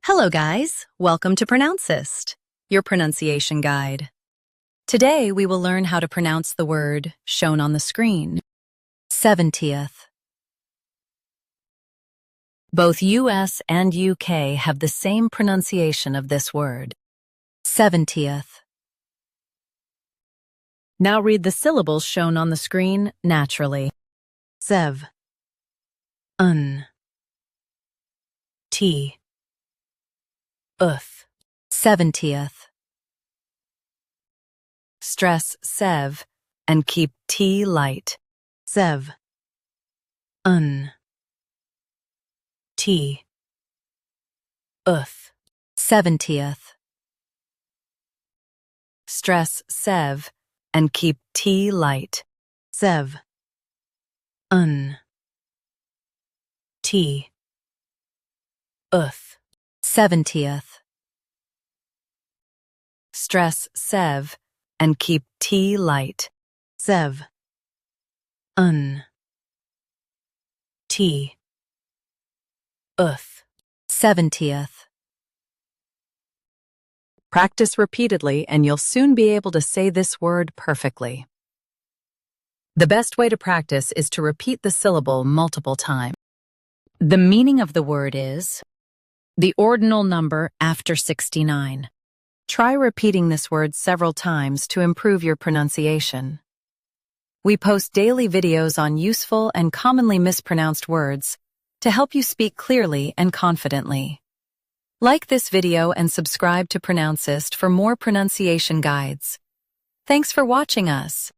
Hello guys, welcome to Pronouncist, your pronunciation guide. Today we will learn how to pronounce the word shown on the screen, 70th. Both US and UK have the same pronunciation of this word, 70th. Now read the syllables shown on the screen naturally. Sev, T, 70th. Stress sev and keep T light. Sev, T, 70th. Stress sev and keep T light. Sev, T, 70th. Stress sev and keep T light. Sev, T, 70th. Practice repeatedly and you'll soon be able to say this word perfectly. The best way to practice is to repeat the syllable multiple times. The meaning of the word is the ordinal number after 69. Try repeating this word several times to improve your pronunciation. We post daily videos on useful and commonly mispronounced words to help you speak clearly and confidently. Like this video and subscribe to Pronouncist for more pronunciation guides. Thanks for watching us.